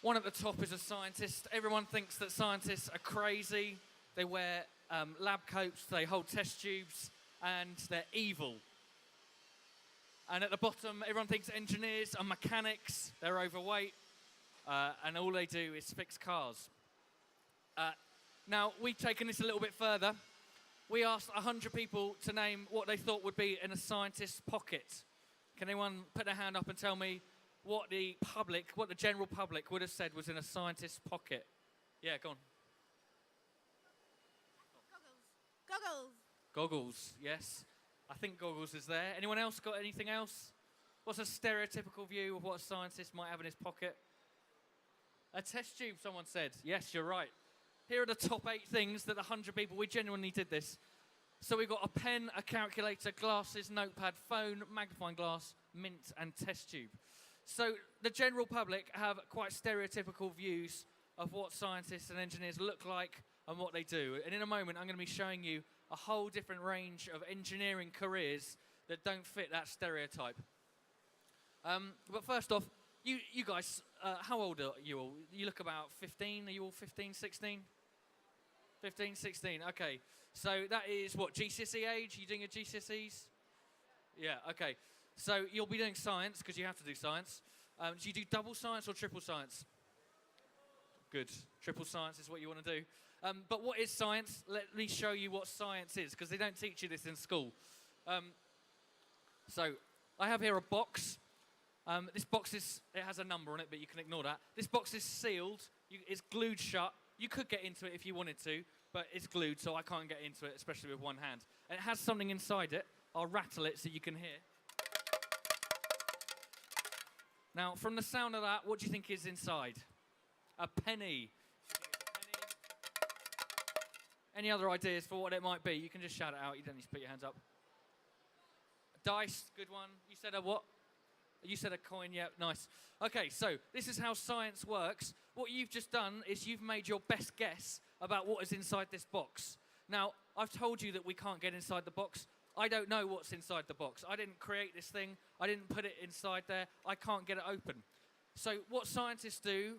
One at the top is a scientist. Everyone thinks that scientists are crazy. They wear lab coats, they hold test tubes, and they're evil. And at the bottom, everyone thinks engineers are mechanics, they're overweight, and all they do is fix cars. Now, we've taken this a little bit further. We asked 100 people to name what they thought would be in a scientist's pocket. Can anyone put their hand up and tell me what the general public would have said was in a scientist's pocket? Yeah, go on. Goggles. Goggles, yes. I think goggles is there. Anyone else got anything else? What's a stereotypical view of what a scientist might have in his pocket? A test tube, someone said. Yes, you're right. Here are the top 8 things that the 100 people, we genuinely did this. So we've got a pen, a calculator, glasses, notepad, phone, magnifying glass, mint, and test tube. So the general public have quite stereotypical views of what scientists and engineers look like and what they do. And in a moment, I'm going to be showing you a whole different range of engineering careers that don't fit that stereotype. But first off, you guys, how old are you all? You look about 15. Are you all 15, 16? 15, 16, okay. So that is what, GCSE age? Are you doing your GCSEs? Yeah, okay. So you'll be doing science, because you have to do science. Do you do double science or triple science? Good. Triple science is what you want to do. But what is science? Let me show you what science is, because they don't teach you this in school. So I have here a box. This box it has a number on it, but you can ignore that. This box is sealed. It's glued shut. You could get into it if you wanted to, but it's glued, so I can't get into it, especially with one hand. And it has something inside it. I'll rattle it so you can hear. Now, from the sound of that, what do you think is inside? A penny. Any other ideas for what it might be? You can just shout it out. You don't need to put your hands up. Dice, good one. You said a what? You said a coin, yeah, nice. Okay, so this is how science works. What you've just done is you've made your best guess about what is inside this box. Now, I've told you that we can't get inside the box. I don't know what's inside the box. I didn't create this thing. I didn't put it inside there. I can't get it open. So what scientists do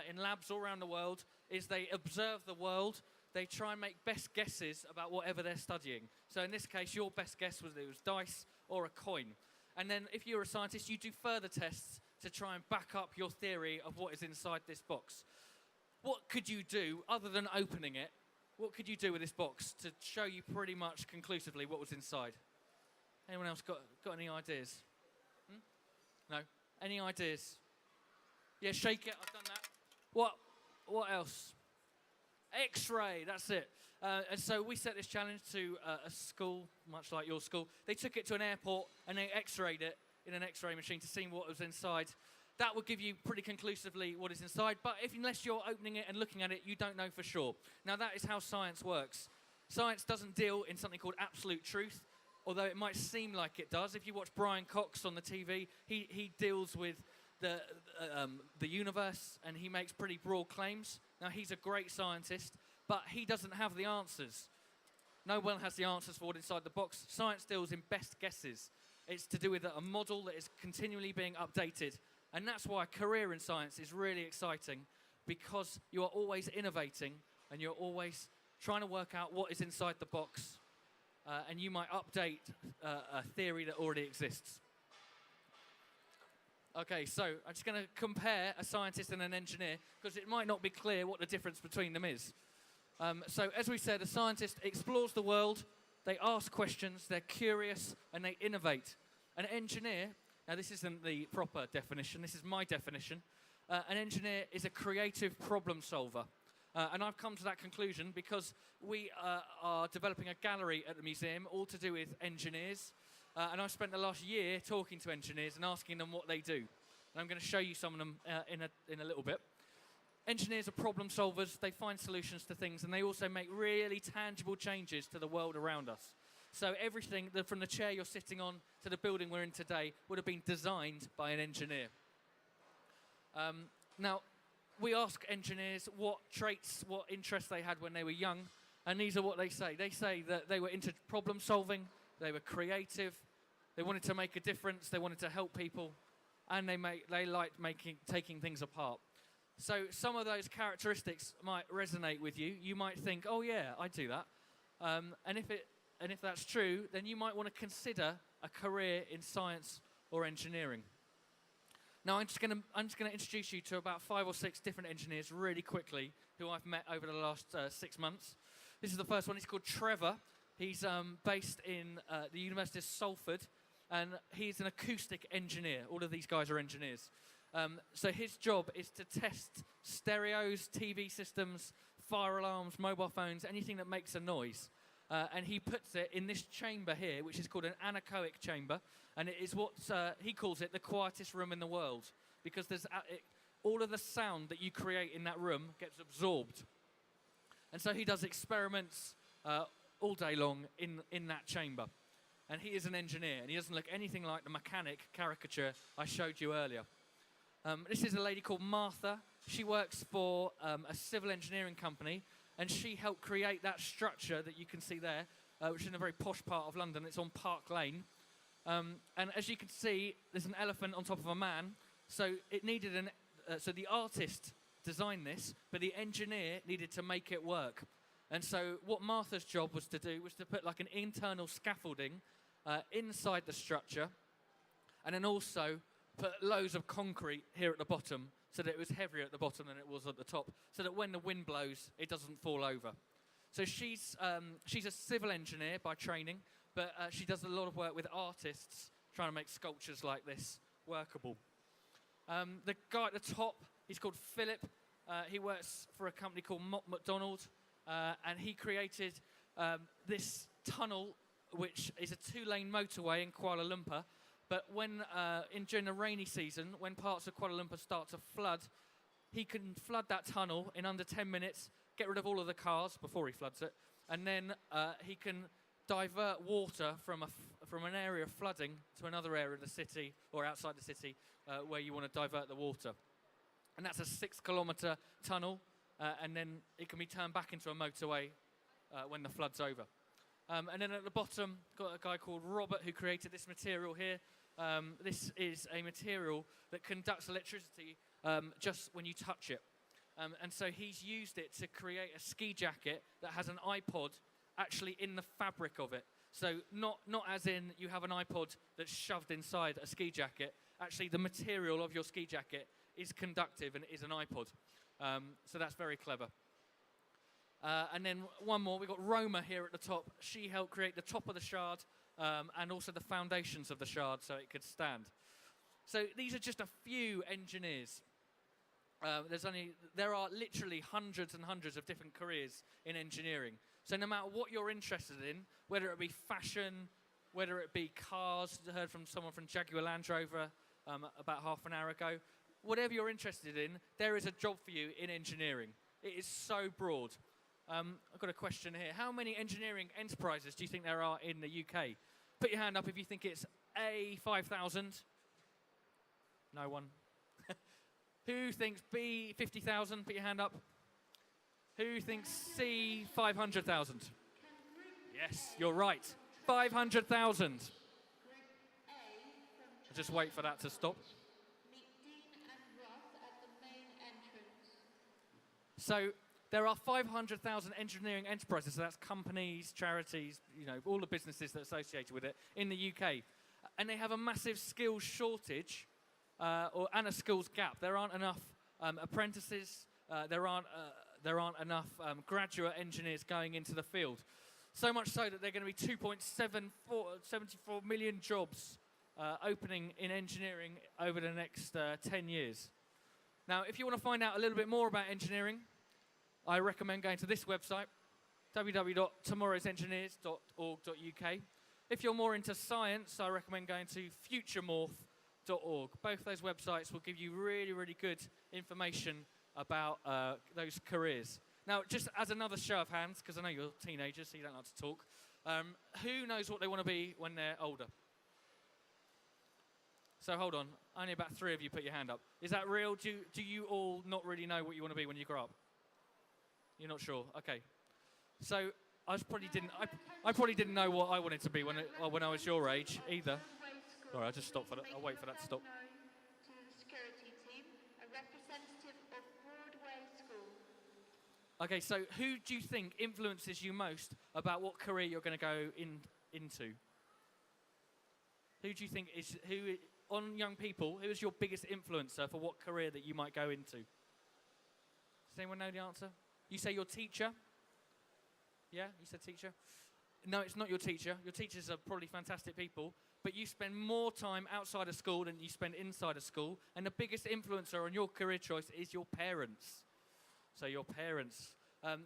in labs all around the world is they observe the world. They try and make best guesses about whatever they're studying. So in this case, your best guess was it was dice or a coin. And then if you're a scientist, you do further tests to try and back up your theory of what is inside this box. What could you do, other than opening it, what could you do with this box to show you pretty much conclusively what was inside? Anyone else got any ideas? No? Any ideas? Yeah, shake it, I've done that. What else? X-ray, that's it. And so we set this challenge to a school, much like your school. They took it to an airport and they X-rayed it in an X-ray machine to see what was inside. That will give you pretty conclusively what is inside, but unless you're opening it and looking at it, you don't know for sure. Now that is how science works. Science doesn't deal in something called absolute truth, although it might seem like it does. If you watch Brian Cox on the TV, he deals with the universe, and he makes pretty broad claims. Now, he's a great scientist, but he doesn't have the answers. No one has the answers for what's inside the box. Science deals in best guesses. It's to do with a model that is continually being updated, and that's why a career in science is really exciting, because you are always innovating, and you're always trying to work out what is inside the box, and you might update a theory that already exists. Okay, so I'm just going to compare a scientist and an engineer, because it might not be clear what the difference between them is. So as we said, a scientist explores the world, they ask questions, they're curious, and they innovate. An engineer, now this isn't the proper definition, this is my definition. An engineer is a creative problem solver. And I've come to that conclusion because we are developing a gallery at the museum, all to do with engineers. And I've spent the last year talking to engineers and asking them what they do. And I'm going to show you some of them in a little bit. Engineers are problem solvers. They find solutions to things, and they also make really tangible changes to the world around us. So everything from the chair you're sitting on to the building we're in today would have been designed by an engineer. Now, we ask engineers what traits, what interests they had when they were young, and these are what they say. They say that they were into problem solving, they were creative, they wanted to make a difference, they wanted to help people, and they liked taking things apart. So some of those characteristics might resonate with you. You might think, oh yeah, I do that. And if that's true, then you might want to consider a career in science or engineering. Now I'm just going to introduce you to about 5 or 6 different engineers really quickly who I've met over the last 6 months. This is the first one. He's called Trevor. He's based in the University of Salford, and he's an acoustic engineer. All of these guys are engineers. So his job is to test stereos, TV systems, fire alarms, mobile phones, anything that makes a noise. And he puts it in this chamber here, which is called an anechoic chamber, and it is what he calls it the quietest room in the world, because all of the sound that you create in that room gets absorbed. And so he does experiments all day long in that chamber. And he is an engineer, and he doesn't look anything like the mechanic caricature I showed you earlier. This is a lady called Martha. She works for a civil engineering company, and she helped create that structure that you can see there, which is in a very posh part of London. It's on Park Lane. And as you can see, there's an elephant on top of a man. So it needed so the artist designed this, but the engineer needed to make it work. And so what Martha's job was to do was to put like an internal scaffolding inside the structure, and then also put loads of concrete here at the bottom so that it was heavier at the bottom than it was at the top, so that when the wind blows, it doesn't fall over. So she's a civil engineer by training, but she does a lot of work with artists trying to make sculptures like this workable. The guy at the top, he's called Philip. He works for a company called Mott MacDonald, and he created this tunnel, which is a 2-lane motorway in Kuala Lumpur. But during the rainy season, when parts of Kuala Lumpur start to flood, he can flood that tunnel in under 10 minutes, get rid of all of the cars before he floods it, and then he can divert water from an area of flooding to another area of the city or outside the city where you want to divert the water. And that's a 6-kilometre tunnel, and then it can be turned back into a motorway when the flood's over. And then at the bottom, got a guy called Robert who created this material here. This is a material that conducts electricity just when you touch it. And so he's used it to create a ski jacket that has an iPod actually in the fabric of it. So not as in you have an iPod that's shoved inside a ski jacket. Actually, the material of your ski jacket is conductive and is an iPod. So that's very clever. And then one more, we've got Roma here at the top. She helped create the top of the shard and also the foundations of the shard so it could stand. So these are just a few engineers. There are literally hundreds and hundreds of different careers in engineering. So no matter what you're interested in, whether it be fashion, whether it be cars, I heard from someone from Jaguar Land Rover about half an hour ago, whatever you're interested in, there is a job for you in engineering. It is so broad. I've got a question here. How many engineering enterprises do you think there are in the UK? Put your hand up if you think it's A, 5,000. No one. Who thinks B, 50,000? Put your hand up. Who thinks C, 500,000? Yes, you're right. 500,000. I'll just wait for that to stop. So there are 500,000 engineering enterprises, so that's companies, charities, all the businesses that are associated with it in the UK. And they have a massive skills shortage and a skills gap. There aren't enough apprentices, there aren't enough graduate engineers going into the field. So much so that there are going to be 2.74 million jobs opening in engineering over the next 10 years. Now, if you want to find out a little bit more about engineering, I recommend going to this website, www.tomorrowsengineers.org.uk. If you're more into science, I recommend going to futuremorph.org. Both those websites will give you really, really good information about those careers. Now, just as another show of hands, because I know you're teenagers, so you don't like to talk, who knows what they want to be when they're older? So hold on, only about 3 of you put your hand up. Is that real? Do you all not really know what you want to be when you grow up? You're not sure? Okay. So I probably didn't know what I wanted to be when I was your age either. All right, I'll wait for that to stop. To the security team, a representative of Okay, so who do you think influences you most about what career you're going to go into? Who do you think on young people, who is your biggest influencer for what career that you might go into? Does anyone know the answer? You say your teacher? Yeah, you said teacher? No, it's not your teacher. Your teachers are probably fantastic people, but you spend more time outside of school than you spend inside of school, and the biggest influencer on your career choice is your parents. So your parents.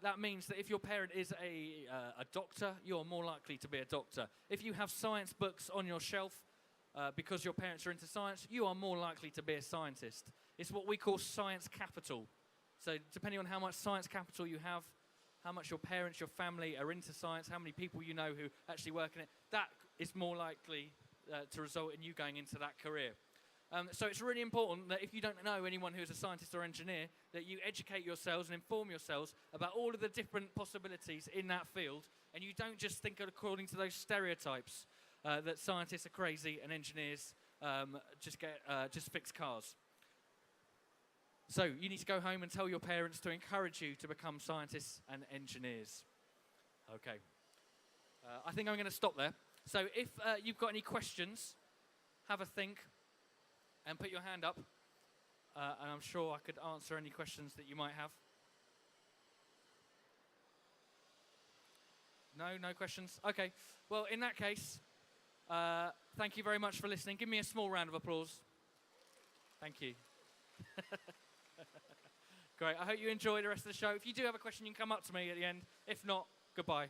That means that if your parent is a doctor, you're more likely to be a doctor. If you have science books on your shelf because your parents are into science, you are more likely to be a scientist. It's what we call science capital. So depending on how much science capital you have, how much your parents, your family are into science, how many people you know who actually work in it, that is more likely to result in you going into that career. So it's really important that if you don't know anyone who's a scientist or engineer, that you educate yourselves and inform yourselves about all of the different possibilities in that field, and you don't just think according to those stereotypes that scientists are crazy and engineers just fix cars. So you need to go home and tell your parents to encourage you to become scientists and engineers. Okay. I think I'm going to stop there. So if you've got any questions, have a think. And put your hand up, and I'm sure I could answer any questions that you might have. No questions? Okay. Well, in that case, thank you very much for listening. Give me a small round of applause. Thank you. Great. I hope you enjoy the rest of the show. If you do have a question, you can come up to me at the end. If not, goodbye.